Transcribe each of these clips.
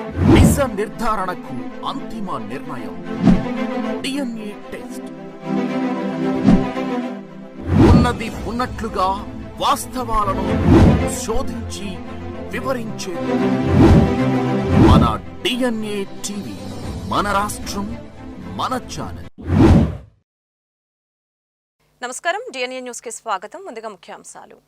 నిజ నిర్ధారణకు అంతిమ నిర్ణయం DNA టెస్ట్. ఉన్నది ఉన్నట్లుగా వాస్తవాలను శోధించి వివరించేది మన DNA టీవీ. మన రాష్ట్రం, మన ఛానల్. నమస్కారం, DNA న్యూస్ కి స్వాగతం. ముందుగా ముఖ్యాంశాలు.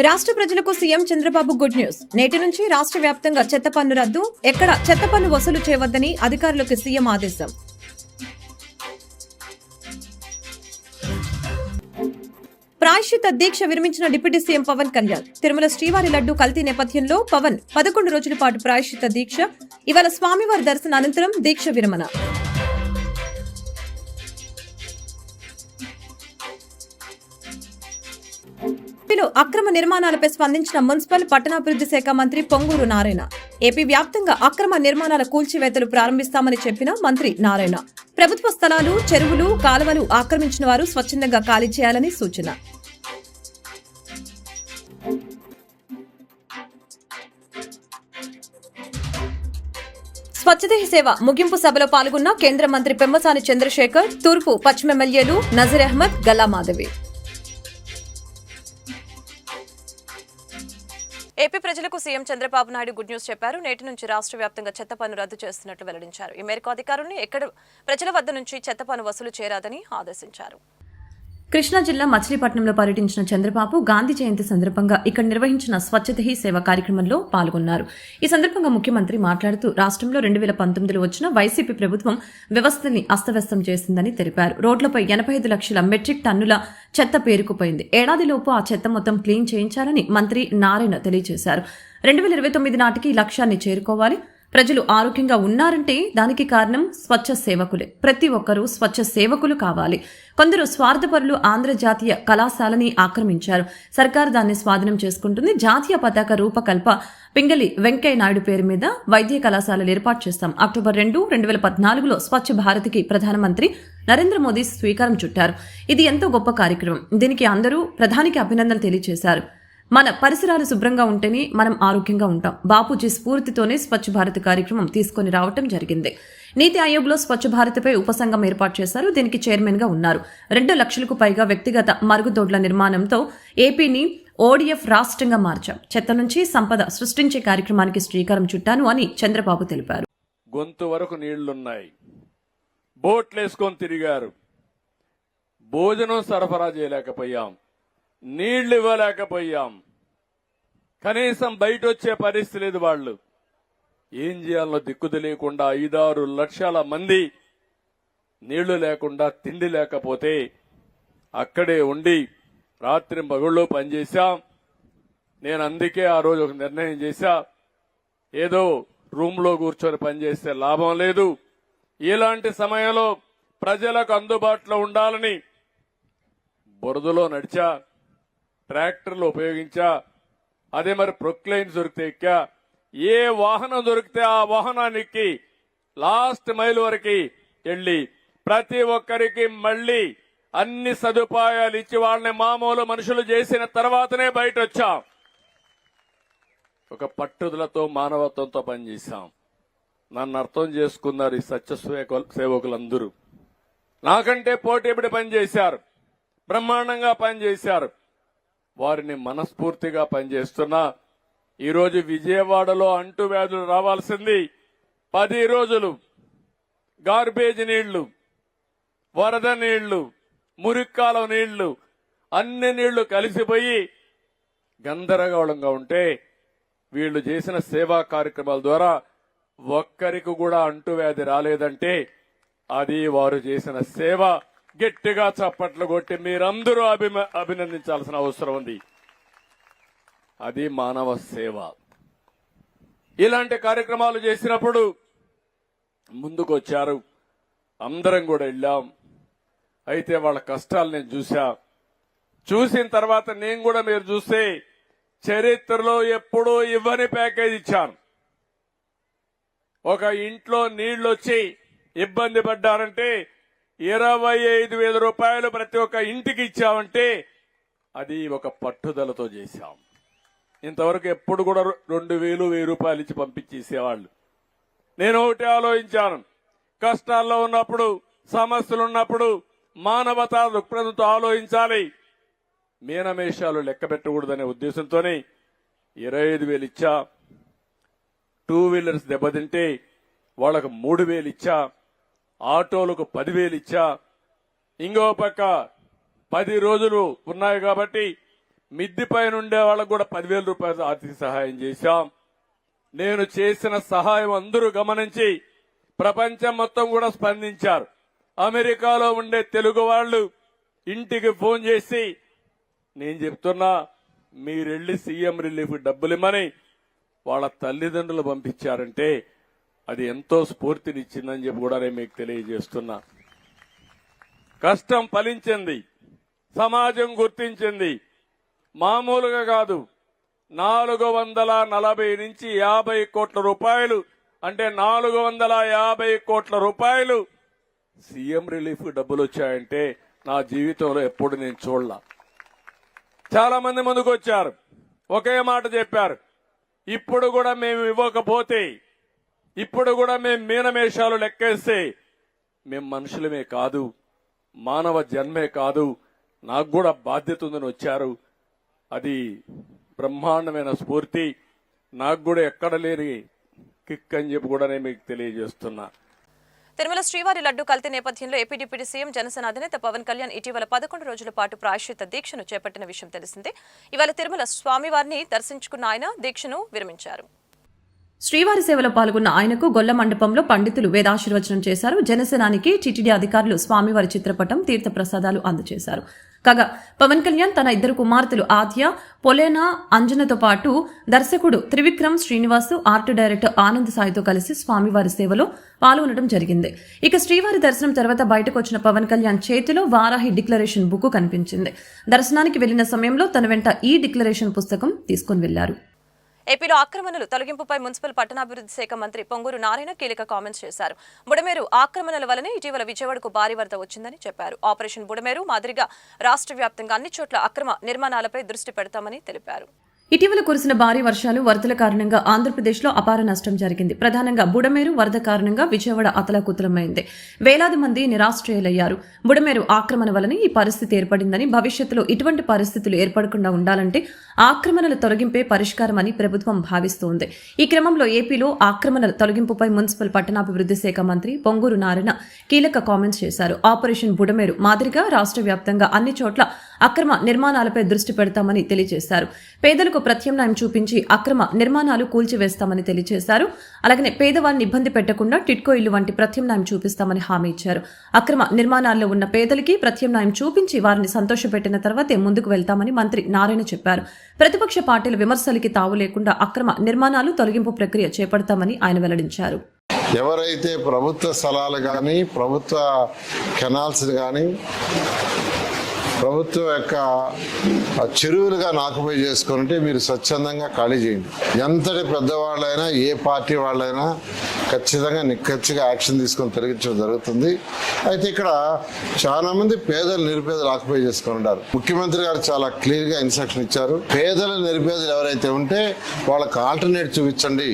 రాష్ట్ర ప్రజలకు సీఎం చంద్రబాబు గుడ్ న్యూస్. నేటి నుంచి రాష్ట్ర వ్యాప్తంగా చెత్త పన్ను రద్దు, ఎక్కడ చెత్త పన్ను వసూలు చేయవద్దని అధికారులకు సీఎం ఆదేశం. ప్రాయశ్చిత్త దీక్ష విరమించిన డిప్యూటీ సీఎం పవన్ కళ్యాణ్. తిరుమల శ్రీవారి లడ్డు కల్తీ నేపథ్యంలో పవన్ 11 రోజుల పాటు ప్రాయశ్చిత్త దీక్ష. ఇవాళ స్వామివారి దర్శన అనంతరం దీక్ష విరమణ. అక్రమ నిర్మాణాలపై స్పందించిన మున్సిపల్ పట్టణాభివృద్ధి శాఖ మంత్రి పొంగూరు నారాయణ. ఏపీ వ్యాప్తంగా అక్రమ నిర్మాణాల కూల్చివేతలు ప్రారంభిస్తామని చెప్పిన మంత్రి నారాయణ. ప్రభుత్వ స్థలాలు, చెరువులు, కాలువలు ఆక్రమించిన వారు స్వచ్ఛందంగా ఖాళీ చేయాలని సూచన. స్వచ్ఛదేహి సేవ ముగింపు సభలో పాల్గొన్న కేంద్ర మంత్రి పెమ్మసాని చంద్రశేఖర్, తూర్పు పశ్చిమ ఎమ్మెల్యేలు నజీర్ అహ్మద్, గల్లా మాధవి. ఏపీ ప్రజలకు CM Chandrababu Naidu good news చెప్పారు. నేటి నుంచి రాష్ట్ర వ్యాప్తంగా చెత్త పన్ను రద్దు చేస్తున్నట్లు వెల్లడించారు. ఈ మేరకు అధికారులను ఎక్కడ ప్రజల వద్ద నుంచి చెత్త పన్ను వసూలు చేయరాదని ఆదేశించారు. కృష్ణా జిల్లా మచిలీపట్నంలో పర్యటించిన చంద్రబాబు గాంధీ జయంతి సందర్భంగా ఇక్కడ నిర్వహించిన స్వచ్ఛదేహి సేవ కార్యక్రమంలో పాల్గొన్నారు. ఈ సందర్భంగా ముఖ్యమంత్రి మాట్లాడుతూ రాష్ట్రంలో 2019లో వచ్చిన వైసీపీ ప్రభుత్వం వ్యవస్థని అస్తవ్యస్తం చేసిందని తెలిపారు. రోడ్లపై 85 లక్షల మెట్రిక్ టన్నుల చెత్త పేరుకుపోయింది. ఏడాదిలోపు ఆ చెత్త మొత్తం క్లీన్ చేయించాలని మంత్రి నారాయణ తెలియజేశారు. 2029 నాటికి ఈ లక్ష్యాన్ని చేరుకోవాలి. ప్రజలు ఆరోగ్యంగా ఉన్నారంటే దానికి కారణం స్వచ్ఛ సేవకులే. ప్రతి ఒక్కరూ స్వచ్ఛ సేవకులు కావాలి. కొందరు స్వార్థపరులు ఆంధ్రజాతీయ కళాశాలని ఆక్రమించారు. సర్కారు దాన్ని స్వాధీనం చేసుకుంటుంది. జాతీయ పతాక రూపకల్ప పింగళి వెంకయ్య నాయుడు పేరు మీద వైద్య కళాశాలలు ఏర్పాటు చేస్తాం. అక్టోబర్ 2, 2014లో స్వచ్ఛ భారత్కి ప్రధానమంత్రి నరేంద్ర మోదీ స్వీకారం చుట్టారు. ఇది ఎంతో గొప్ప కార్యక్రమం. దీనికి అందరూ ప్రధానికి అభినందనలు తెలియజేశారు. మన పరిసరాలు శుభ్రంగా ఉంటేనే మనం ఆరోగ్యంగా ఉంటాం. బాపూజీ స్ఫూర్తితోనే స్వచ్ఛ భారత్ కార్యక్రమం తీసుకుని రావటం జరిగింది. నీతి ఆయోగ్లో స్వచ్ఛ భారత్పై ఉపసంఘం ఏర్పాటు చేశారు. దీనికి చైర్మన్ గా ఉన్నారు. 2 లక్షలకు పైగా వ్యక్తిగత మరుగుదొడ్ల నిర్మాణంతో ఏపీని ODF రాష్ట్రంగా మార్చాం. చెత్త నుంచి సంపద సృష్టించే కార్యక్రమానికి శ్రీకారం చుట్టాను అని చంద్రబాబు తెలిపారు. గొంతు వరకు నీళ్లున్నాయి, బోట్లేసుకొని తిరిగారు, భోజనం సరఫరా చేయలేకపోయాం, నీళ్లు ఇవ్వలేకపోయాం, కనీసం బయట వచ్చే పరిస్థితి లేదు. వాళ్ళు ఏం చేయాలో దిక్కు తెలియకుండా 5-6 లక్షల మంది నీళ్లు లేకుండా, తిండి లేకపోతే అక్కడే ఉండి రాత్రి పగుళ్ళు పనిచేశాం. నేను అందుకే ఆ రోజు ఒక నిర్ణయం చేశా, ఏదో రూమ్లో కూర్చొని పనిచేస్తే లాభం లేదు. ఇలాంటి సమయంలో ప్రజలకు అందుబాటులో ఉండాలని బురదలో నడిచా, ట్రాక్టర్లు ఉపయోగించా, అదే మరి ప్రొక్లైన్స్ దొరికితే ఎక్కా. ఏ వాహనం దొరికితే ఆ వాహనానికి లాస్ట్ మైల్ వరకు వెళ్లి ప్రతి ఒక్కరికి మళ్లీ అన్ని సదుపాయాలు ఇచ్చి వాళ్ళని మామూలు మనుషులు చేసిన తర్వాతనే బయట వచ్చాం. ఒక పట్టుదలతో, మానవత్వంతో పనిచేశాం. నన్ను అర్థం చేసుకున్నారు ఈ సత్య సేవకులందరూ. నాకంటే పోటీపడి పనిచేశారు, బ్రహ్మాండంగా పనిచేశారు. వారిని మనస్ఫూర్తిగా పనిచేస్తున్నా. ఈరోజు విజయవాడలో అంటువ్యాధులు రావాల్సింది 10 రోజులు. గార్బేజ్ నీళ్లు, వరద నీళ్లు, మురిక్కాలం నీళ్లు, అన్ని నీళ్లు కలిసిపోయి గందరగోళంగా ఉంటే వీళ్లు చేసిన సేవా కార్యక్రమాల ద్వారా ఒక్కరికి కూడా అంటువ్యాధి రాలేదంటే అది వారు చేసిన సేవ. గట్టిగా చప్పట్లు కొట్టి మీరందరూ అభినందించాల్సిన అవసరం ఉంది. అది మానవ సేవ. ఇలాంటి కార్యక్రమాలు చేసినప్పుడు ముందుకు వచ్చారు, అందరం కూడా వెళ్ళాం. అయితే వాళ్ళ కష్టాలు నేను చూసిన తర్వాత నేను కూడా మీరు చూస్తే చరిత్రలో ఎప్పుడూ ఇవ్వని ప్యాకేజ్ ఇచ్చాను. ఒక ఇంట్లో నీళ్లొచ్చి ఇబ్బంది పడ్డారంటే 25,000 రూపాయలు ప్రతి ఒక్క ఇంటికి ఇచ్చామంటే అది ఒక పట్టుదలతో చేశాం. ఇంతవరకు ఎప్పుడు కూడా 2,000, 1,000 రూపాయలు ఇచ్చి పంపించేసేవాళ్ళు. నేను ఒకటి ఆలోచించాను, కష్టాల్లో ఉన్నప్పుడు, సమస్యలు ఉన్నప్పుడు మానవతా దృక్పథంతో ఆలోచించాలి. మీనమేషాలు లెక్క పెట్టకూడదనే ఉద్దేశంతోనే 25,000 ఇచ్చా. 2 వీలర్స్ దెబ్బతింటే వాళ్ళకు 3,000 ఇచ్చా. ఆటోలకు 10,000 ఇచ్చా. ఇంకో పక్క 10 రోజులు ఉన్నాయి కాబట్టి మిద్ది పైన ఉండే వాళ్ళకు కూడా 10,000 రూపాయలు ఆర్థిక సహాయం చేశాం. నేను చేసిన సహాయం అందరూ గమనించి ప్రపంచం మొత్తం కూడా స్పందించారు. అమెరికాలో ఉండే తెలుగు వాళ్ళు ఇంటికి ఫోన్ చేసి నేను చెప్తున్నా మీరెళ్లి సీఎం రిలీఫ్ డబ్బులిమ్మని వాళ్ళ తల్లిదండ్రులు పంపించారంటే అది ఎంతో స్ఫూర్తినిచ్చిందని చెప్పి కూడా నేను మీకు తెలియజేస్తున్నా. కష్టం ఫలించింది, సమాజం గుర్తించింది. మామూలుగా కాదు, 440 నుంచి 50 కోట్ల రూపాయలు, అంటే 450 కోట్ల రూపాయలు సీఎం రిలీఫ్ డబ్బులు వచ్చాయంటే నా జీవితంలో ఎప్పుడు నేను చూడలా. చాలా మంది ముందుకు వచ్చారు, ఒకే మాట చెప్పారు, ఇప్పుడు కూడా మేము ఇవ్వకపోతే, ఇప్పుడు కూడా మేము మీనమేషాలు లెక్కేస్తే మేము మనుషులమే కాదు, మానవ జన్మే కాదు, నాకు కూడా బాధ్యత ఉందని వచ్చారు. అది బ్రహ్మాండమైన స్ఫూర్తి, నాకు కూడా ఎక్కడ లేని కిక్ అని చెప్పి కూడా నేను మీకు తెలియజేస్తున్నా. తిరుమల శ్రీవారి లడ్డు కల్తీ నేపథ్యంలో ఏపీ డిప్యూటీ సీఎం జనసేన అధినేత పవన్ కళ్యాణ్ ఇటీవల 11 రోజుల పాటు ప్రాయశ్చిత్త దీక్షను చేపట్టిన విషయం తెలిసిందే. ఇవాళ తిరుమల స్వామివారిని దర్శించుకున్న ఆయన దీక్షను విరమించారు. శ్రీవారి సేవలో పాల్గొన్న ఆయనకు గొల్ల మండపంలో పండితులు వేదాశీర్వచనం చేశారు. జనసేనానికి టీటీడీ అధికారులు స్వామివారి చిత్రపటం, తీర్థ ప్రసాదాలు అందజేశారు. కాగా పవన్ కళ్యాణ్ తన 2 కుమార్తెలు ఆద్య, పొలేనా, అంజనతో పాటు దర్శకుడు త్రివిక్రమ్ శ్రీనివాస్, ఆర్ట్ డైరెక్టర్ ఆనంద్ సాయితో కలిసి స్వామివారి సేవలో పాల్గొనడం జరిగింది. ఇక శ్రీవారి దర్శనం తర్వాత బయటకు వచ్చిన పవన్ కళ్యాణ్ చేతిలో వారాహి డిక్లరేషన్ బుక్ కనిపించింది. దర్శనానికి వెళ్లిన సమయంలో తన వెంట ఈ డిక్లరేషన్ పుస్తకం తీసుకుని వెళ్లారు. ఏపీలో ఆక్రమణలు తొలగింపుపై మున్సిపల్ పట్టణాభివృద్ధి శాఖ మంత్రి పొంగూరు నారాయణ కీలక కామెంట్స్ చేశారు. బుడమేరు ఆక్రమణల వల్లనే ఇటీవల విజయవాడకు భారీ వరద వచ్చిందని చెప్పారు. ఆపరేషన్ బుడమేరు మాదిరిగా రాష్ట్ర వ్యాప్తంగా అన్ని చోట్ల అక్రమ నిర్మాణాలపై దృష్టి పెడతామని తెలిపారు. ఇటీవల కురిసిన భారీ వర్షాలు, వరదల కారణంగా ఆంధ్రప్రదేశ్లో అపార నష్టం జరిగింది. ప్రధానంగా బుడమేరు వరద కారణంగా విజయవాడ అతలాకుతలమైంది. వేలాది మంది నిరాశ్రయులయ్యారు. బుడమేరు ఆక్రమణ వలన ఈ పరిస్థితి ఏర్పడిందని, భవిష్యత్తులో ఇటువంటి పరిస్థితులు ఏర్పడకుండా ఉండాలంటే ఆక్రమణల తొలగింపే పరిష్కారమని ప్రభుత్వం భావిస్తోంది. ఈ క్రమంలో ఏపీలో ఆక్రమణల తొలగింపుపై మున్సిపల్ పట్టణాభివృద్ధి శాఖ మంత్రి పొంగూరు నారాయణ కీలక కామెంట్స్ చేశారు. ఆపరేషన్ బుడమేరు మాదిరిగా రాష్ట్ర వ్యాప్తంగా అన్ని చోట్ల అక్రమ నిర్మాణాలపై దృష్టి పెడతామని తెలియజేశారు. పేదలకు ప్రత్యామ్నాయం చూపించి అక్రమ నిర్మాణాలు కూల్చివేస్తామని తెలియజేశారు. అలాగనే పేదవారిని ఇబ్బంది పెట్టకుండా టిట్కో ఇల్లు వంటి ప్రత్యామ్నాయం చూపిస్తామని హామీ ఇచ్చారు. అక్రమ నిర్మాణాల్లో ఉన్న పేదలకి ప్రత్యామ్నాయం చూపించి వారిని సంతోషపెట్టిన తర్వాతే ముందుకు వెళ్తామని మంత్రి నారాయణ చెప్పారు. ప్రతిపక్ష పార్టీల విమర్శలకి తావు లేకుండా అక్రమ నిర్మాణాలు తొలగింపు ప్రక్రియ చేపడతామని ఆయన వెల్లడించారు. ఎవరైతే ప్రభుత్వ స్థలాలు కానీ, ప్రభుత్వ కెనాల్స్ కానీ, ప్రభుత్వం యొక్క చెరువులుగా ఆక్యుపై చేసుకుంటే మీరు స్వచ్ఛందంగా ఖాళీ చేయండి. ఎంతటి పెద్దవాళ్ళైనా, ఏ పార్టీ వాళ్ళైనా ఖచ్చితంగా నిక్కచ్చిగా యాక్షన్ తీసుకొని తొలగించడం జరుగుతుంది. అయితే ఇక్కడ చాలా మంది పేదలు, నిరుపేదలు ఆక్యుపై చేసుకుని ఉంటారు. ముఖ్యమంత్రి గారు చాలా క్లియర్ గా ఇన్స్ట్రక్షన్ ఇచ్చారు. పేదలు, నిరుపేదలు ఎవరైతే ఉంటే వాళ్ళకి ఆల్టర్నేట్ చూపించండి.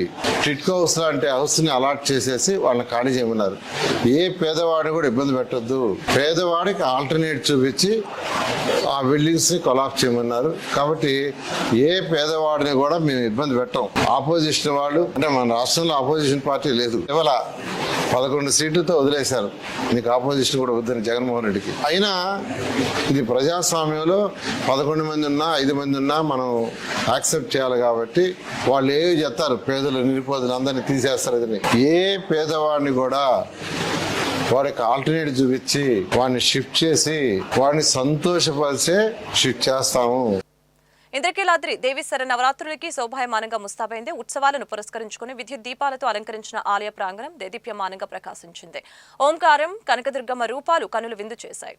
టిట్కో హౌస్ లాంటి హౌస్ ని అలాట్ చేసేసి వాళ్ళని ఖాళీ చేయమన్నారు. ఏ పేదవాడిని కూడా ఇబ్బంది పెట్టొద్దు. పేదవాడికి ఆల్టర్నేట్ చూపించి ఆ బిల్డింగ్స్ ని కొలాప్స్ చేయమన్నారు. కాబట్టి ఏ పేదవాడిని కూడా మేము ఇబ్బంది పెట్టాం. ఆపోజిషన్ వాళ్ళు, అంటే మన రాష్ట్రంలో ఆపోజిషన్ పార్టీ లేదు, ఇవాళ 11 సీట్లతో వదిలేశారు. నీకు ఆపోజిషన్ కూడా వద్దని జగన్మోహన్ రెడ్డికి. అయినా ఇది ప్రజాస్వామ్యంలో 11 మంది ఉన్నా, 5 మంది ఉన్నా మనం యాక్సెప్ట్ చేయాలి. కాబట్టి వాళ్ళు ఏవి చెప్తారు, పేదలు, నిరుపేదలు అందరినీ తీసేస్తారు. ఏ పేదవాడిని కూడా వాడికి ఆల్టర్నేట్ చూపించి వాడిని షిఫ్ట్ చేసి వాడిని సంతోషపరిచే షిఫ్ట్ చేస్తాము. ఇంద్రకీలాద్రి దేవీశర నవరాత్రులకి శోభాయమానంగా ముస్తాబైంది. ఉత్సవాలను పురస్కరించుకుని విద్యుత్ దీపాలతో అలంకరించిన ఆలయ ప్రాంగణం దేదీప్యమానంగా ప్రకాశించింది. ఓంకారం, కనకదుర్గమ్మ రూపాలు కనులు విందు చేశాయి.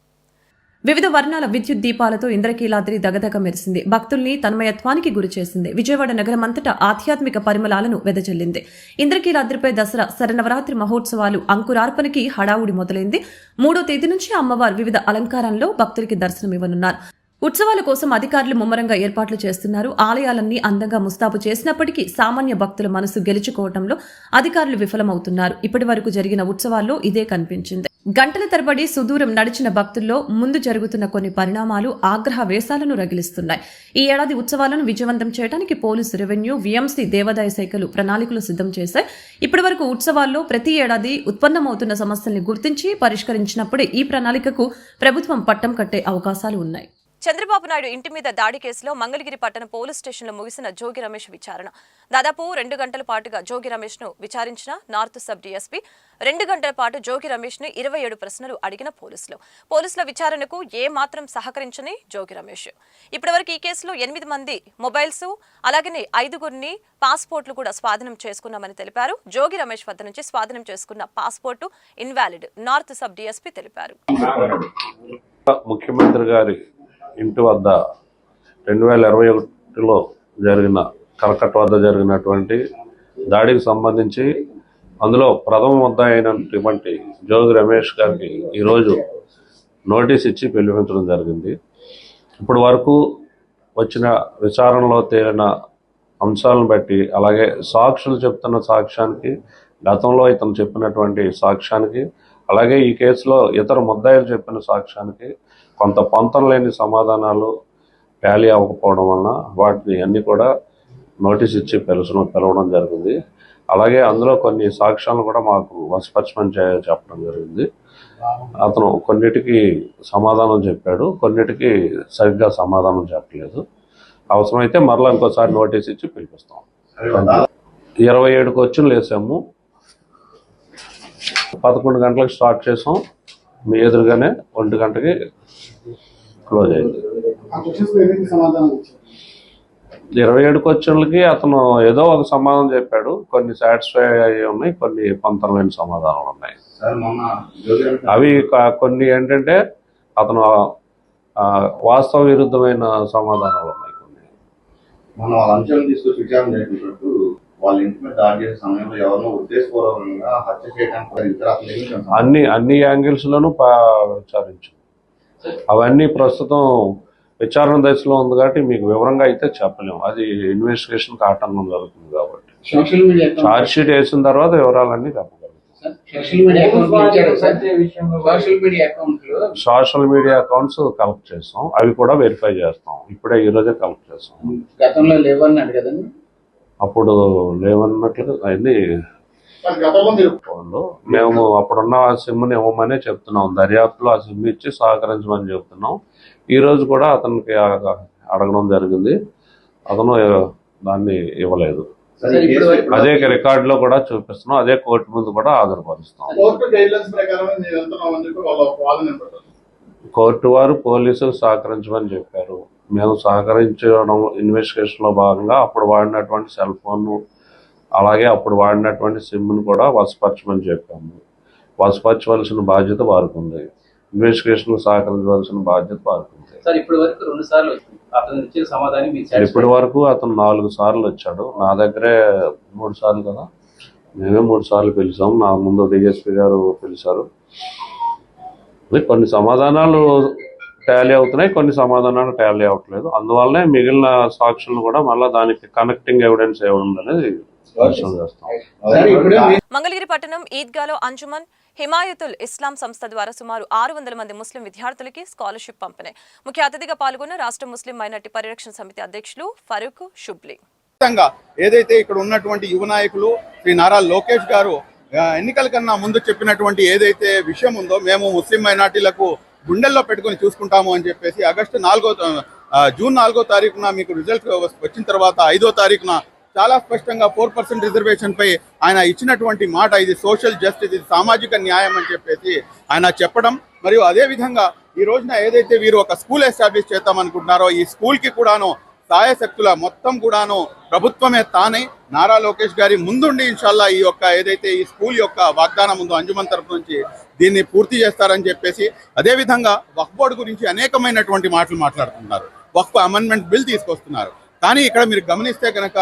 వివిధ వర్ణాల విద్యుత్ దీపాలతో ఇంద్రకీలాద్రి దగదగ మెరిసింది. భక్తుల్ని తన్మయత్వానికి గురి చేసింది. విజయవాడ నగరమంతటా ఆధ్యాత్మిక పరిమళాలను వెదజల్లింది. ఇంద్రకీలాద్రిపై దసరా శరన్నవరాత్రి మహోత్సవాలు అంకురార్పణకి హడావుడి మొదలైంది. 3వ తేదీ నుంచి అమ్మవారు వివిధ అలంకారంలో భక్తులకి దర్శనమివ్వనున్నారు. ఉత్సవాల కోసం అధికారులు ముమ్మరంగా ఏర్పాట్లు చేస్తున్నారు. ఆలయాలన్నీ అందంగా ముస్తాబు చేసినప్పటికీ సామాన్య భక్తుల మనసు గెలుచుకోవడంలో అధికారులు విఫలమవుతున్నారు. ఇప్పటి వరకు జరిగిన ఉత్సవాల్లో ఇదే కనిపించింది. గంటల తరబడి సుదూరం నడిచిన భక్తుల్లో ముందు జరుగుతున్న కొన్ని పరిణామాలు ఆగ్రహ వేశాలను రగిలిస్తున్నాయి. ఈ ఏడాది ఉత్సవాలను విజయవంతం చేయడానికి పోలీసు, రెవెన్యూ, వీఎంసీ, దేవాదాయ శాఖలు ప్రణాళికలు సిద్ధం చేశాయి. ఇప్పటి వరకు ఉత్సవాల్లో ప్రతి ఏడాది ఉత్పన్నమవుతున్న సమస్యల్ని గుర్తించి పరిష్కరించినప్పుడే ఈ ప్రణాళికకు ప్రభుత్వం పట్టం కట్టే అవకాశాలు ఉన్నాయి. చంద్రబాబు నాయుడు ఇంటి మీద దాడి కేసులో మంగళగిరి పట్టణ పోలీస్ స్టేషన్లో ముగిసిన జోగి రమేష్ విచారణ. దాదాపు 2 గంటల పాటుగా జోగి రమేష్ ను విచారించిన నార్త్ సబ్ డీఎస్పీ 2 గంటల పాటు జోగి రమేష్ ను 27 ప్రశ్నలు అడిగిన పోలీసుల విచారణకు ఏ మాత్రం సహకరించని జోగి రమేష్. ఇప్పటివరకు ఈ కేసులో 8 మంది మొబైల్స్, అలాగనే 5 పాస్పోర్ట్లు కూడా స్వాధీనం చేసుకున్నామని తెలిపారు. జోగి రమేష్ వద్ద నుంచి స్వాధీనం చేసుకున్న passport invalid, north sub DSP తెలిపారు. ముఖ్యమంత్రి గారి ఇంటి వద్ద 2021లో జరిగిన కలకట్ట వద్ద జరిగినటువంటి దాడికి సంబంధించి అందులో ప్రథమ ముద్దాయి అయినటువంటి జోగి రమేష్ గారికి ఈరోజు నోటీస్ ఇచ్చి పిలిపించడం జరిగింది. ఇప్పటి వరకు వచ్చిన విచారణలో తేలిన అంశాలను బట్టి, అలాగే సాక్షులు చెప్తున్న సాక్ష్యానికి, గతంలో ఇతను చెప్పినటువంటి సాక్ష్యానికి, అలాగే ఈ కేసులో ఇతర ముద్దాయిలు చెప్పిన సాక్ష్యానికి కొంత పొంతం లేని సమాధానాలు టాలీ అవ్వకపోవడం వలన వాటిని అన్ని కూడా నోటీస్ ఇచ్చి పిలవడం జరిగింది. అలాగే అందులో కొన్ని సాక్ష్యాలను కూడా మాకు వశపరచమని చెప్పడం జరిగింది. అతను కొన్నిటికి సమాధానం చెప్పాడు, కొన్నిటికి సరిగ్గా సమాధానం చెప్పలేదు. అవసరమైతే మరలా ఇంకోసారి నోటీస్ ఇచ్చి పిలిపిస్తాం. 27 క్వశ్చన్లు వేసాము. 11 గంటలకు స్టార్ట్ చేసాం. మీ ఎదురుగానే 1 గంటకి క్లోజ్ అయింది. 27 క్వశ్చన్లకి అతను ఏదో ఒక సమాధానం చెప్పాడు. కొన్ని సాటిస్ఫై అయ్యి ఉన్నాయి, కొన్ని పొంతం లేని సమాధానాలు ఉన్నాయి. అవి కొన్ని ఏంటంటే అతను వాస్తవ విరుద్ధమైన సమాధానాలు ఉన్నాయి. కొన్ని మనం వాళ్ళ అంశాలను తీసుకొచ్చి విచారణ చేసినట్టు వాళ్ళ ఇంటి మీద దాడి చేసే సమయంలో ఎవరినో ఉద్దేశపూర్వకంగా హత్య చేయడానికి అన్ని యాంగిల్స్ లోనూ విచారించు. అవన్నీ ప్రస్తుతం విచారణ దశలో ఉంది కాబట్టి మీకు వివరంగా అయితే చెప్పలేము. అది ఇన్వెస్టిగేషన్ ఆటంకం జరుగుతుంది కాబట్టి ఛార్జ్ షీట్ వేసిన తర్వాత వివరాలన్నీ చెప్పగలుగుతాం. సోషల్ మీడియా అకౌంట్స్ కలెక్ట్ చేస్తాం, అవి కూడా వెరిఫై చేస్తాం. ఇప్పుడే ఈరోజే కలెక్ట్ చేస్తాం. గతంలో లేవన్నాడు కదండి, అప్పుడు లేవన్నట్లు అన్ని మేము అప్పుడున్న ఆ సిమ్ని ఇవ్వమనే చెప్తున్నాం. దర్యాప్తులో ఆ సిమ్ ఇచ్చి సహకరించమని చెప్తున్నాం. ఈ రోజు కూడా అతనికి అడగడం జరిగింది, అతను దాన్ని ఇవ్వలేదు. అదే రికార్డులో కూడా చూపిస్తున్నాం, అదే కోర్టు ముందు కూడా హాజరుపరుస్తాం. కోర్టు వారు పోలీసులు సహకరించమని చెప్పారు. మేము సహకరించడం ఇన్వెస్టిగేషన్ లో భాగంగా అప్పుడు వాడినటువంటి సెల్ ఫోన్, అలాగే అప్పుడు వాడినటువంటి సిమ్ను కూడా వశపరచమని చెప్పాము. వశపరచవలసిన బాధ్యత వారికి ఉంది, ఇన్వెస్టిగేషన్ సహకరించవలసిన బాధ్యత వారికి ఉంది. ఇప్పటి వరకు అతను 4 సార్లు వచ్చాడు. నా దగ్గరే 3 సార్లు కదా, మేమే 3 సార్లు పిలిచాం. నా ముందు డిఎస్పీ గారు పిలిచారు. కొన్ని సమాధానాలు టాలీ అవుతున్నాయి, కొన్ని సమాధానాలు టాలీ అవ్వట్లేదు. అందువల్లనే మిగిలిన సాక్షులను కూడా మళ్ళీ దానికి కనెక్టింగ్ ఎవిడెన్స్ ఏముందనేది చేస్తాం. మంగళగిరి పట్టణం ఈద్గాలో అంజుమన్ హిమాయతుల్ ఇస్లాం సంస్థ ద్వారా సుమారు 600 మంది ముస్లిం విద్యార్థులకి స్కాలర్షిప్ పంపిణీ. ముఖ్య అతిథిగా పాల్గొన్న రాష్ట్ర ముస్లిం మైనార్టీ పరిరక్షణ సమితి అధ్యక్షులు ఫరూక్ షుబ్లీ. ఏదైతే ఇక్కడ ఉన్నటువంటి యువ నాయకులు శ్రీ నారా లోకేష్ గారు ఎన్నికల కన్నా ముందు చెప్పినటువంటి ఏదైతే విషయం ఉందో, మేము ముస్లిం మైనార్టీలకు గుండెల్లో పెట్టుకుని చూసుకుంటాము అని చెప్పేసి జూన్ 4వ తారీఖున మీకు రిజల్ట్ వచ్చిన తర్వాత 5వ తారీఖున చాలా స్పష్టంగా 4% రిజర్వేషన్ పై ఆయన ఇచ్చినటువంటి మాట, ఇది సోషల్ జస్టిస్, ఇది సామాజిక న్యాయం అని చెప్పేసి ఆయన చెప్పడం. మరియు అదే విధంగా ఈ రోజున ఏదైతే వీరు ఒక స్కూల్ ఎస్టాబ్లిష్ చేద్దామనుకుంటున్నారో, ఈ స్కూల్కి కూడాను సాయశక్తుల మొత్తం కూడాను ప్రభుత్వమే తానే నారా లోకేష్ గారి ముందుండి ఇన్షాల్లా ఈ యొక్క ఏదైతే ఈ స్కూల్ యొక్క వాగ్దానం ఉందో అంజుమన్ తరఫు నుంచి దీన్ని పూర్తి చేస్తారని చెప్పేసి, అదేవిధంగా వక్ఫ్ బోర్డు గురించి అనేకమైనటువంటి మాటలు మాట్లాడుతున్నారు. వక్ఫ్ అమెండ్మెంట్ బిల్ తీసుకొస్తున్నారు. కానీ ఇక్కడ మీరు గమనిస్తే కనుక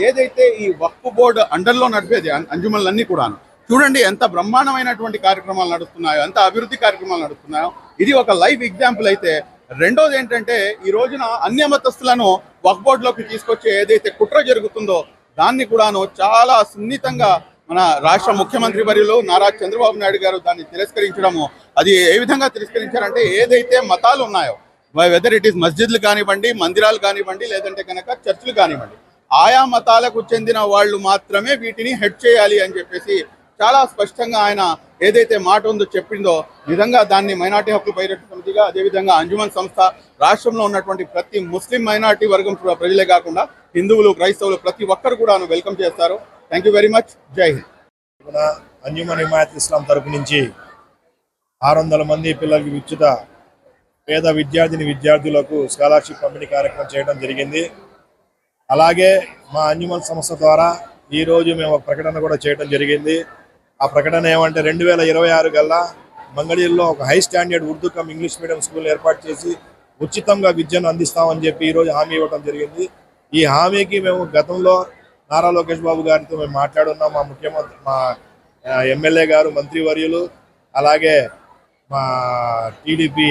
ఏదైతే ఈ వక్ఫ్ బోర్డు అండర్లో నడిపేది అంజుమన్లన్నీ కూడాను చూడండి ఎంత బ్రహ్మాండమైనటువంటి కార్యక్రమాలు నడుస్తున్నాయో, ఎంత అభివృద్ధి కార్యక్రమాలు నడుస్తున్నాయో. ఇది ఒక లైవ్ ఎగ్జాంపుల్ అయితే రెండోది ఏంటంటే ఈ రోజున అన్య మతస్థులను వక్ఫ్ బోర్డులోకి తీసుకొచ్చే ఏదైతే కుట్ర జరుగుతుందో దాన్ని కూడాను చాలా సున్నితంగా మన రాష్ట్ర ముఖ్యమంత్రి వర్యులు నారా చంద్రబాబు నాయుడు గారు దాన్ని తిరస్కరించడము. అది ఏ విధంగా తిరస్కరించారంటే ఏదైతే మతాలు ఉన్నాయో, వెదర్ ఇట్ ఈస్ మస్జిద్లు కానివ్వండి, మందిరాలు కానివ్వండి, లేదంటే కనుక చర్చిలు కానివ్వండి, ఆయా మతాలకు చెందిన వాళ్ళు మాత్రమే వీటిని హెడ్ చేయాలి అని చెప్పేసి చాలా స్పష్టంగా ఆయన ఏదైతే మాట ఉందో చెప్పిందో, నిజంగా దాన్ని మైనార్టీ హక్కుల పరిరక్షణ సమితిగా, అదేవిధంగా అంజుమన్ సంస్థ రాష్ట్రంలో ఉన్నటువంటి ప్రతి ముస్లిం మైనార్టీ వర్గం ప్రజలే కాకుండా హిందువులు, క్రైస్తవులు ప్రతి ఒక్కరు కూడా వెల్కమ్ చేస్తారు. Thank you very much. జై హింద్. అంజుమన్ హిమాయత్ ఇస్లాం తరపు నుంచి 600 మంది పిల్లలకి ఉచిత పేద విద్యార్థులకు స్కాలర్షిప్ పంపిణీ కార్యక్రమం చేయడం జరిగింది. అలాగే మా అంజుమన్ సంస్థ ద్వారా ఈరోజు మేము ఒక ప్రకటన కూడా చేయడం జరిగింది. ఆ ప్రకటన ఏమంటే 2026 కల్లా మంగళగిరిలో ఒక high standard Urdu come English medium school ఏర్పాటు చేసి ఉచితంగా విద్యను అందిస్తామని చెప్పి ఈరోజు హామీ ఇవ్వడం జరిగింది. ఈ హామీకి మేము గతంలో నారా లోకేష్ బాబు గారితో మేము మాట్లాడున్నాం. మా ముఖ్యమంత్రి, మా ఎమ్మెల్యే గారు, మంత్రివర్యులు, అలాగే మా టీడీపీ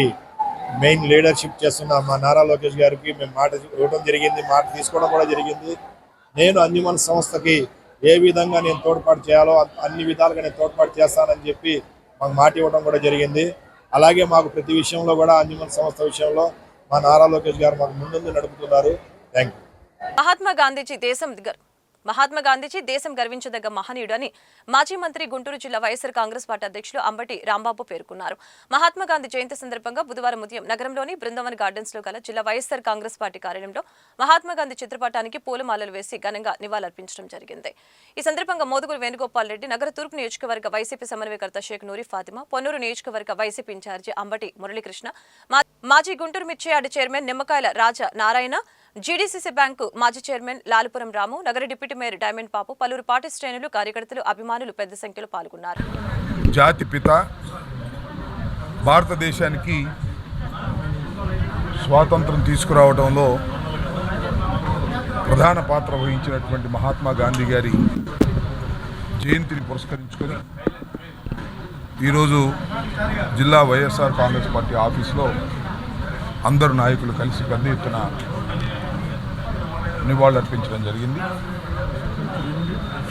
మెయిన్ లీడర్షిప్ చేస్తున్న మా నారా లోకేష్ గారికి మేము మాట ఇవ్వడం జరిగింది, మాట తీసుకోవడం కూడా జరిగింది. నేను అంజుమన్ సంస్థకి ఏ విధంగా నేను తోడ్పాటు చేయాలో అన్ని విధాలుగా నేను తోడ్పాటు చేస్తానని చెప్పి మాకు మాట ఇవ్వడం కూడా జరిగింది. అలాగే మాకు ప్రతి విషయంలో కూడా అంజుమన్ సంస్థ విషయంలో మా నారా లోకేష్ గారు మాకు ముందుండి నడుపుతున్నారు. Thank you. మహాత్మా గాంధీజీ దేశం గర్వించదగ్గ మహనీయుడు అని మాజీ మంత్రి గుంటూరు జిల్లా వైఎస్ఆర్ కాంగ్రెస్ పార్టీ అధ్యక్షులు అంబటి రాంబాబు పేర్కొన్నారు. మహాత్మా గాంధీ జయంతి సందర్భంగా బుధవారం ఉదయం నగరంలోని బృందావన్ గార్డెన్స్ లో గల జిల్లా వైఎస్ఆర్ కాంగ్రెస్ పార్టీ కార్యాలయంలో మహాత్మా గాంధీ చిత్రపటానికి పూలమాలలు వేసి ఘనంగా నివాళులర్పించడం జరిగింది. ఈ సందర్భంగా మోదుగురు వేణుగోపాల్ రెడ్డి, నగర తూర్పు నియోజకవర్గ వైసీపీ సమన్వయకర్త షేక్ నూరి ఫాతిమా, పొన్నూరు నియోజకవర్గ వైసీపీ ఇన్ఛార్జి అంబటి మురళీకృష్ణ, మాజీ గుంటూరు మిర్చి యార్డు చైర్మన్ నిమ్మకాయల రాజా నారాయణ, జీడీసీసీ బ్యాంకు మాజీ చైర్మన్ లాలుపురం రాము, నగర డిప్యూటీ మేయర్ డైమండ్ పాపు, పలువురు పార్టీ శ్రేణులు, కార్యకర్తలు, అభిమానులు పెద్ద సంఖ్యలో పాల్గొన్నారు. జాతిపిత, భారతదేశానికి స్వాతంత్రం తీసుకురావడంలో ప్రధాన పాత్ర వహించినటువంటి మహాత్మా గాంధీ గారి జయంతిని పురస్కరించుకొని ఈరోజు జిల్లా వైఎస్ఆర్ కాంగ్రెస్ పార్టీ ఆఫీసులో అందరు నాయకులు కలిసి పెద్ద ఎత్తున నివాళులర్పించడం జరిగింది.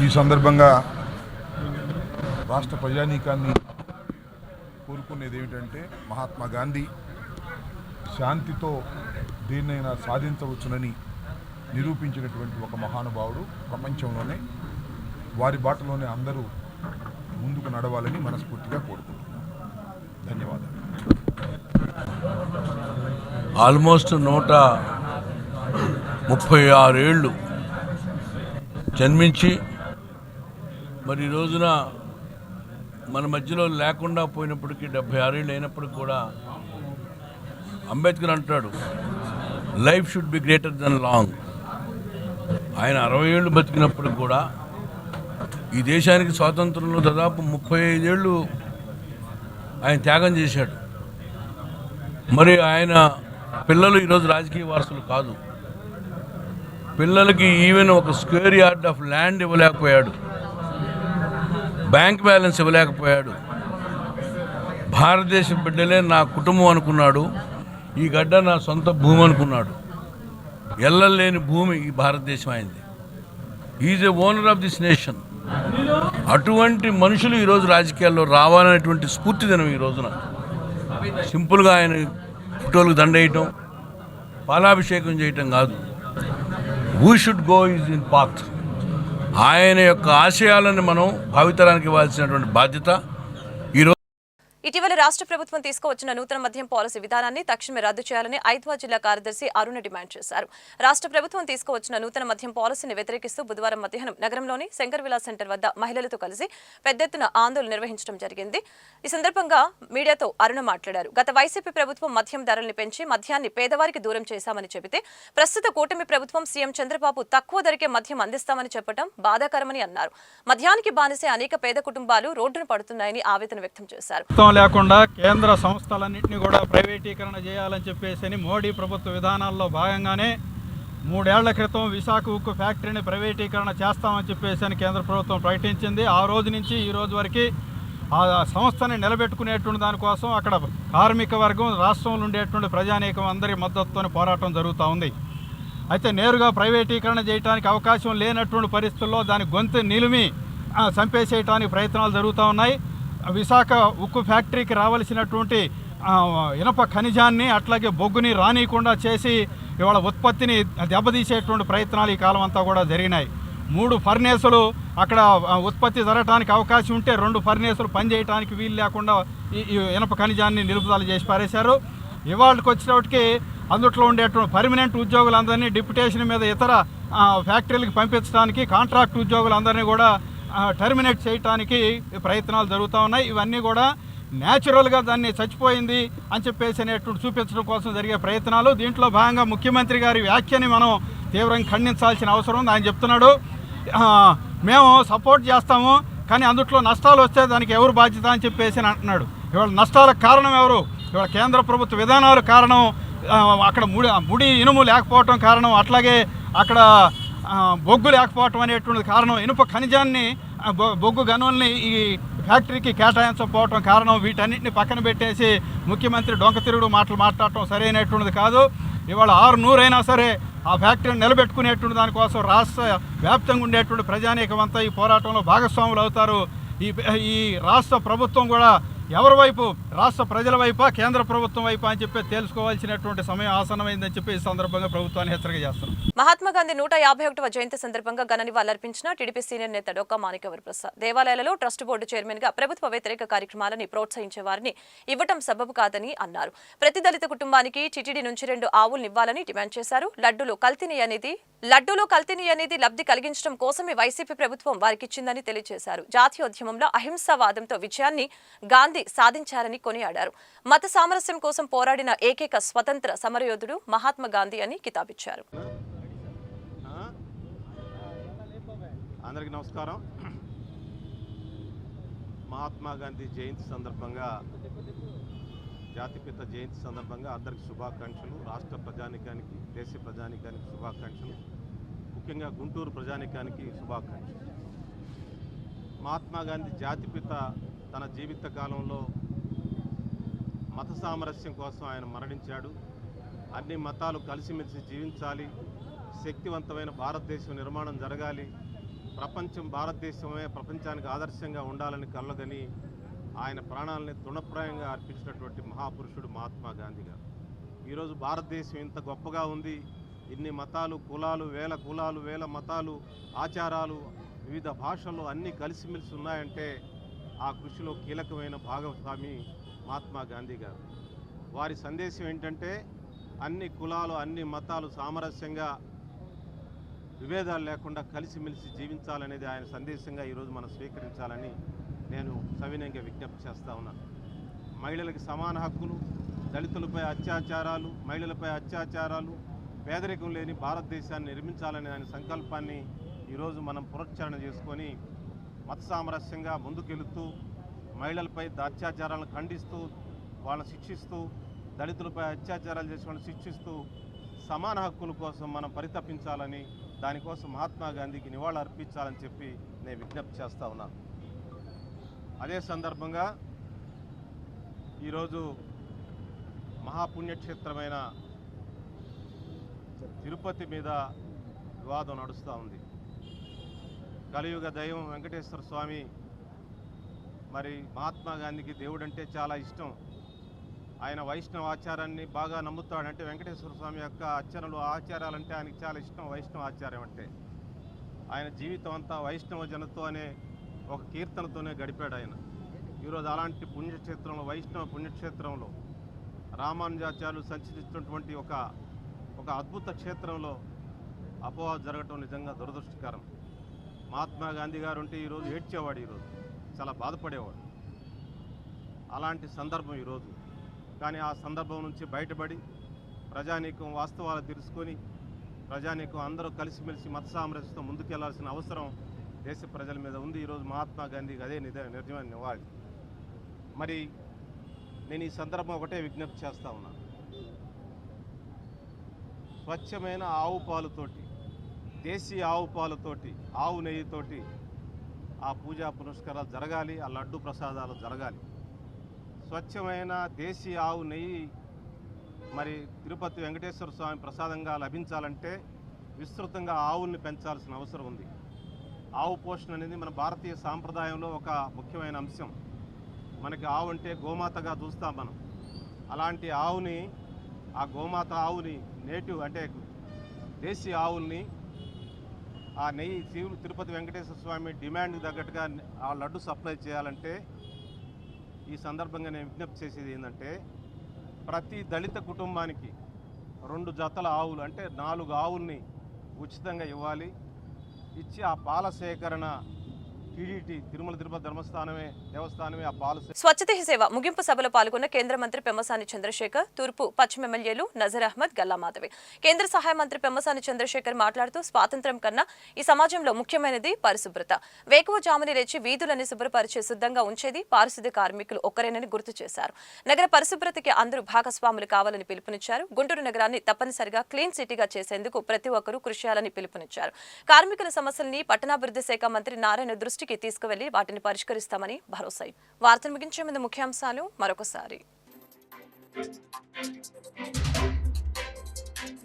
ఈ సందర్భంగా రాష్ట్ర ప్రజానీకాన్ని కోరుకునేది ఏమిటంటే, మహాత్మా గాంధీ శాంతితో దేన్నైనా సాధించవచ్చునని నిరూపించినటువంటి ఒక మహానుభావుడు. ప్రపంచంలోనే వారి బాటలోనే అందరూ ముందుకు నడవాలని మనస్ఫూర్తిగా కోరుకుంటున్నాను. ధన్యవాదాలు. ఆల్మోస్ట్ 136 ఏళ్ళు జన్మించి మరి ఈ రోజున మన మధ్యలో లేకుండా పోయినప్పటికీ 76 ఏళ్ళు అయినప్పటికీ కూడా అంబేద్కర్ అంటాడు, life should be greater than long. ఆయన 60 ఏళ్ళు బతికినప్పటికి కూడా ఈ దేశానికి స్వాతంత్రంలో దాదాపు 35 ఏళ్ళు ఆయన త్యాగం చేశాడు. మరి ఆయన పిల్లలు ఈరోజు రాజకీయ వారసులు కాదు. పిల్లలకి ఈవెన్ ఒక స్క్వేర్ యార్డ్ ఆఫ్ ల్యాండ్ ఇవ్వలేకపోయాడు, బ్యాంక్ బ్యాలెన్స్ ఇవ్వలేకపోయాడు. భారతదేశం బిడ్డలే నా కుటుంబం అనుకున్నాడు, ఈ గడ్డ నా సొంత భూమి అనుకున్నాడు. ఎల్లలేని భూమి ఈ భారతదేశం అయింది. Is a owner of this nation. అటువంటి మనుషులు ఈరోజు రాజకీయాల్లో రావాలనేటువంటి స్ఫూర్తి దినం ఈ రోజున. సింపుల్గా ఆయన ఫోటోలకు దండేయటం, పాలాభిషేకం చేయటం కాదు. We should go is in path. ఆయన యొక్క ఆశయాలను మనం భావితరానికి ఇవ్వాల్సినటువంటి బాధ్యత. ఇటీవల రాష్ట్ర ప్రభుత్వం తీసుకువచ్చిన నూతన మద్యం పాలసీ విధానాన్ని తక్షణమే రద్దు చేయాలని ఐద్వా జిల్లా కార్యదర్శి అరుణ డిమాండ్ చేశారు. రాష్ట్ర ప్రభుత్వం తీసుకువచ్చిన నూతన మద్యం పాలసీని వ్యతిరేకిస్తూ బుధవారం మధ్యాహ్నం నగరంలోని శంకర్ విలాస్ సెంటర్ వద్ద మహిళలతో కలిసి పెద్ద ఎత్తున ఆందోళన నిర్వహించడం జరిగింది. ఈ సందర్భంగా మీడియాతో అరుణ మాట్లాడారు. గత వైసీపీ ప్రభుత్వం మద్యం ధరల్ని పెంచి మద్యాన్ని పేదవారికి దూరం చేశామని చెబితే, ప్రస్తుత కూటమి ప్రభుత్వం సీఎం చంద్రబాబు తక్కువ ధరకే మద్యం అందిస్తామని చెప్పడం బాధాకరమని అన్నారు. మద్యానికి బానిసే అనేక పేద కుటుంబాలు రోడ్డున పడుతున్నాయని ఆవేదన వ్యక్తం చేశారు. లేకుండా కేంద్ర సంస్థలన్నింటినీ కూడా ప్రైవేటీకరణ చేయాలని చెప్పేసి మోడీ ప్రభుత్వ విధానాల్లో భాగంగానే 3 ఏళ్ల క్రితం విశాఖ ఉక్కు ఫ్యాక్టరీని ప్రైవేటీకరణ చేస్తామని చెప్పేసి కేంద్ర ప్రభుత్వం ప్రకటించింది. ఆ రోజు నుంచి ఈ రోజు వరకు ఆ సంస్థని నిలబెట్టుకునేటువంటి దానికోసం అక్కడ కార్మిక వర్గం, రాష్ట్రంలో ఉండేటువంటి ప్రజానీకం అందరి మద్దతుతో పోరాటం జరుగుతూ ఉంది. అయితే నేరుగా ప్రైవేటీకరణ చేయడానికి అవకాశం లేనటువంటి పరిస్థితుల్లో దాని గొంతు నిలిమి చంపేసేయడానికి ప్రయత్నాలు జరుగుతూ ఉన్నాయి. విశాఖ ఉక్కు ఫ్యాక్టరీకి రావాల్సినటువంటి ఇనప ఖనిజాన్ని అట్లాగే బొగ్గుని రానియకుండా చేసి ఇవాళ ఉత్పత్తిని దెబ్బతీసేటువంటి ప్రయత్నాలు ఈ కాలం అంతా కూడా జరిగినాయి. 3 ఫర్నేసులు అక్కడ ఉత్పత్తి జరగడానికి అవకాశం ఉంటే 2 ఫర్నేసులు పనిచేయడానికి వీలు లేకుండా ఈ ఇనప ఖనిజాన్ని నిలుపుదల చేసి పారేశారు. ఇవాళకి వచ్చేటప్పటికి అందుట్లో ఉండేటువంటి పర్మనెంట్ ఉద్యోగులందరినీ డిప్యుటేషన్ మీద ఇతర ఫ్యాక్టరీలకు పంపించడానికి, కాంట్రాక్ట్ ఉద్యోగులందరినీ కూడా టర్మినేట్ చేయడానికి ప్రయత్నాలు జరుగుతూ ఉన్నాయి. ఇవన్నీ కూడా న్యాచురల్గా దాన్ని చచ్చిపోయింది అని చెప్పేసి అనేటువంటి చూపించడం కోసం జరిగే ప్రయత్నాలు. దీంట్లో భాగంగా ముఖ్యమంత్రి గారి వ్యాఖ్యని మనం తీవ్రంగా ఖండించాల్సిన అవసరం ఉంది. ఆయన చెప్తున్నాడు, మేము సపోర్ట్ చేస్తాము కానీ అందుట్లో నష్టాలు వస్తే దానికి ఎవరు బాధ్యత అని చెప్పేసి అంటున్నాడు. ఇవాళ నష్టాలకు కారణం ఎవరు? ఇవాళ కేంద్ర ప్రభుత్వ విధానాలు కారణం, అక్కడ ముడి ఇనుము లేకపోవటం కారణం, అట్లాగే అక్కడ బొగ్గు లేకపోవటం అనేటువంటిది కారణం, ఇనుప ఖనిజాన్ని బొగ్గు గనుల్ని ఈ ఫ్యాక్టరీకి కేటాయించకపోవటం కారణం. వీటన్నిటిని పక్కన పెట్టేసి ముఖ్యమంత్రి డొంక తిరుగుడు మాటలు మాట్లాడటం సరైనటువంటిది కాదు. ఇవాళ 600 అయినా సరే ఆ ఫ్యాక్టరీని నిలబెట్టుకునేటువంటి దానికోసం రాష్ట్ర వ్యాప్తంగా ఉండేటువంటి ప్రజానీకమంతా ఈ పోరాటంలో భాగస్వాములు అవుతారు. ఈ రాష్ట్ర ప్రభుత్వం కూడా ఎవరి వైపు, రాష్ట్ర ప్రజల వైపా కేంద్ర ప్రభుత్వం వైపా అని చెప్పి తెలుసుకోవాల్సినటువంటి సమయం ఆసన్నమైందని చెప్పి ఈ సందర్భంగా ప్రభుత్వాన్ని హెచ్చరిక చేస్తున్నాం. మహాత్మా గాంధీ 151వ జయంతి సందర్భంగా ఘన నివాళులర్పించిన టీడీపీ సీనియర్ నేత డొక్కా మాణిక్యవర ప్రసాద్ దేవాలయాలలో ట్రస్ట్ బోర్డు చైర్మన్ గా ప్రభుత్వ వ్యతిరేక కార్యక్రమాలని ప్రోత్సహించే వారిని ఇవ్వటం సబబు కాదని అన్నారు. ప్రతి దళిత కుటుంబానికి టీటీడీ నుంచి 2 ఆవులు ఇవ్వాలని డిమాండ్ చేశారు. లడ్డూలో కల్తీని అనేది లబ్ధి కలిగించడం కోసమే వైసీపీ ప్రభుత్వం వారికిచ్చిందని తెలియజేశారు. జాతీయోద్యమంలో అహింసావాదంతో విజయాన్ని గాంధీ సాధించారని కొనియాడారు. మత సామరస్యం కోసం పోరాడిన ఏకైక స్వతంత్ర సమరయోధుడు మహాత్మా గాంధీ అని కితాబిచ్చారు. అందరికీ నమస్కారం. మహాత్మా గాంధీ జయంతి సందర్భంగా, జాతిపిత జయంతి సందర్భంగా అందరికి శుభాకాంక్షలు. రాష్ట్ర ప్రజానికానికి, దేశ ప్రజానికానికి శుభాకాంక్షలు. ముఖ్యంగా గుంటూరు ప్రజానికానికి శుభాకాంక్షలు. మహాత్మా గాంధీ జాతిపిత తన జీవిత కాలంలో మత సామరస్యం కోసం ఆయన మరణించాడు. అన్ని మతాలు కలిసిమెలిసి జీవించాలి, శక్తివంతమైన భారతదేశం నిర్మాణం జరగాలి, భారతదేశమే ప్రపంచానికి ఆదర్శంగా ఉండాలని కలగని ఆయన ప్రాణాలని తృణప్రాయంగా అర్పించినటువంటి మహాపురుషుడు మహాత్మా గాంధీ గారు. ఈరోజు భారతదేశం ఇంత గొప్పగా ఉంది, ఇన్ని మతాలు, కులాలు, వేల మతాలు, ఆచారాలు, వివిధ భాషలు అన్నీ కలిసిమెలిసి ఉన్నాయంటే ఆ కృషిలో కీలకమైన భాగస్వామి మహాత్మా గాంధీ గారు. వారి సందేశం ఏంటంటే అన్ని కులాలు, అన్ని మతాలు సామరస్యంగా, విభేదాలు లేకుండా కలిసిమెలిసి జీవించాలనేది ఆయన సందేశంగా ఈరోజు మనం స్వీకరించాలని నేను సవినయంగా విజ్ఞప్తి చేస్తూ ఉన్నాను. మహిళలకు సమాన హక్కులు, దళితులపై అత్యాచారాలు, మహిళలపై అత్యాచారాలు, పేదరికం లేని భారతదేశాన్ని నిర్మించాలనే ఆయన సంకల్పాన్ని ఈరోజు మనం పునశ్చరణ చేసుకొని మత సామరస్యంగా ముందుకెళుతూ, మహిళలపై అత్యాచారాలను ఖండిస్తూ, వాళ్ళని శిక్షిస్తూ, దళితులపై అత్యాచారాలు చేసే వాళ్ళని శిక్షిస్తూ సమాన హక్కుల కోసం మనం పరితపించాలని, దానికోసం మహాత్మా గాంధీకి నివాళులు అర్పించాలని చెప్పి నేను విజ్ఞప్తి చేస్తూ ఉన్నాను. అదే సందర్భంగా ఈరోజు మహాపుణ్యక్షేత్రమైన తిరుపతి మీద వివాదం నడుస్తూ ఉంది. కలియుగ దైవం వెంకటేశ్వర స్వామి, మరి మహాత్మా గాంధీకి దేవుడు అంటే చాలా ఇష్టం. ఆయన వైష్ణవ ఆచారాన్ని బాగా నమ్ముతాడు. అంటే వెంకటేశ్వర స్వామి యొక్క ఆచారాలంటే ఆయనకి చాలా ఇష్టం. వైష్ణవ ఆచారం అంటే ఆయన జీవితం అంతా వైష్ణవ జనతో అనే ఒక కీర్తనతోనే గడిపాడు ఆయన. ఈరోజు అలాంటి పుణ్యక్షేత్రంలో, వైష్ణవ పుణ్యక్షేత్రంలో, రామానుజాచార్యులు సంచరిస్తున్నటువంటి ఒక అద్భుత క్షేత్రంలో అపవాదం జరగటం నిజంగా దురదృష్టకరం. మహాత్మా గాంధీ గారు ఉంటే ఈరోజు ఏడ్చేవాడు, ఈరోజు చాలా బాధపడేవాడు. అలాంటి సందర్భం ఈరోజు. కానీ ఆ సందర్భం నుంచి బయటపడి ప్రజానీకం వాస్తవాలు తెలుసుకొని, ప్రజానీకం అందరూ కలిసిమెలిసి మత సామరస్యంతో ముందుకెళ్లాల్సిన అవసరం దేశ ప్రజల మీద ఉంది. ఈరోజు మహాత్మా గాంధీకి అదే నిజమైన నివాళి. మరి నేను ఈ సందర్భం ఒకటే విజ్ఞప్తి చేస్తూ ఉన్నాను. స్వచ్ఛమైన ఆవు పాలుతోటి, దేశీయ ఆవు పాలతోటి, ఆవు నెయ్యితోటి ఆ పూజా పునస్కారాలు జరగాలి, ఆ లడ్డు ప్రసాదాలు జరగాలి. స్వచ్ఛమైన దేశీ ఆవు నెయ్యి మరి తిరుపతి వెంకటేశ్వర స్వామి ప్రసాదంగా లభించాలంటే విస్తృతంగా ఆవుల్ని పెంచాల్సిన అవసరం ఉంది. ఆవు పోషణ అనేది మన భారతీయ సాంప్రదాయంలో ఒక ముఖ్యమైన అంశం. మనకి ఆవు అంటే గోమాతగా చూస్తాం మనం. అలాంటి ఆవుని, ఆ గోమాత ఆవుని, నేటివ్ అంటే దేశీ ఆవుల్ని, ఆ నెయ్యి తిరుపతి వెంకటేశ్వర స్వామి డిమాండ్కి తగ్గట్టుగా ఆ లడ్డు సప్లై చేయాలంటే ఈ సందర్భంగా నేను విజ్ఞప్తి చేసేది ఏంటంటే, ప్రతి దళిత కుటుంబానికి 2 జతల ఆవులు అంటే 4 ఆవుల్ని ఉచితంగా ఇవ్వాలి. ఇచ్చి ఆ పాల సేకరణ టీడీటీ తిరుమల తిరుపతి దేవస్థానమే ఆ పాల స్వచ్ఛత హీ సేవ ముగింపు సభలో పాల్గొన్న కేంద్ర మంత్రి పెమ్మసాని చంద్రశేఖర్, తూర్పు పశ్చిమ ఎమ్మెల్యేలు నజర్ అహ్మద్, గల్లా మాధవి. కేంద్ర సహాయ మంత్రి పెమ్మసాని చంద్రశేఖర్ మాట్లాడుతూ స్వాతంత్ర్యం కన్నా ఈ సమాజంలో ముఖ్యమైనది పరిశుభ్రత. వేకువజాముని లేచి వీధులని శుభ్రపరిచే సిద్ధంగా ఉంచేది పారిశుద్ధ్య కార్మికులు ఒక్కరేనని గుర్తు చేశారు. నగర పరిశుభ్రతకి అందరూ భాగస్వాములు కావాలని పిలుపునిచ్చారు. గుంటూరు నగరాన్ని తప్పనిసరిగా క్లీన్ సిటీగా చేసేందుకు ప్రతి ఒక్కరూ కృషి చేయాలని పిలుపునిచ్చారు. కార్మికుల సమస్యల్ని పట్టణాభివృద్ధి శాఖ మంత్రి నారాయణ దృష్టికి తీసుకువెళ్లి వాటిని పరిష్కరిస్తామని భరోసా. వార్తలు ముగించే ముందు ముఖ్యాంశాలు మరొకసారి.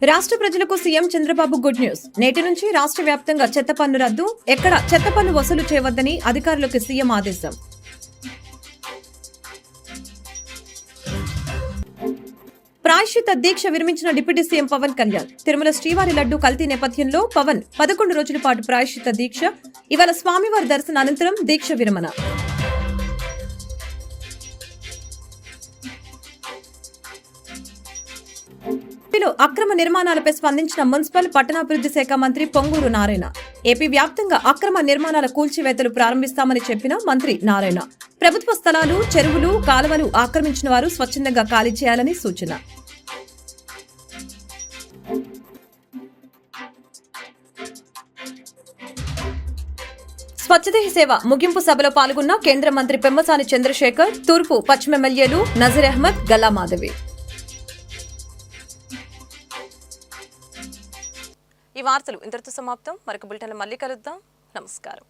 రాష్ట్ర ప్రజలకు సీఎం చంద్రబాబు గుడ్ న్యూస్. నేటి నుంచి రాష్ట్ర వ్యాప్తంగా చెత్త పన్ను రద్దు. ఎక్కడ చెత్త పన్ను వసూలు చేయవద్దని అధికారులకు సీఎం ఆదేశం. ప్రాయశ్చిత్త దీక్ష విరమించిన డిప్యూటీ సీఎం పవన్ కళ్యాణ్. తిరుమల శ్రీవారి లడ్డు కల్తీ నేపథ్యంలో పవన్ 11 రోజుల పాటు ప్రాయశ్చిత్త దీక్ష. ఇవాళ స్వామివారి దర్శన అనంతరం దీక్ష విరమణ. ఏపీలో అక్రమ నిర్మాణాలపై స్పందించిన మున్సిపల్ పట్టణాభివృద్ధి శాఖ మంత్రి పొంగూరు నారాయణ. ఏపీ వ్యాప్తంగా అక్రమ నిర్మాణాల కూల్చివేతలు ప్రారంభిస్తామని చెప్పిన మంత్రి నారాయణ. ప్రభుత్వ స్థలాలు, చెరువులు, కాలువలు ఆక్రమించిన వారు స్వచ్ఛందంగా ఖాళీ చేయాలని సూచన. స్వచ్ఛత హీ సేవ ముగింపు సభలో పాల్గొన్న కేంద్ర మంత్రి పెమ్మసాని చంద్రశేఖర్, తూర్పు పశ్చిమ ఎమ్మెల్యేలు నజర్ అహ్మద్, గల్లా మాధవి. ఈ వార్తలు ఇంతటితో సమాప్తం. మరొక బులెటిన్లో మళ్ళీ కలుద్దాం. నమస్కారం.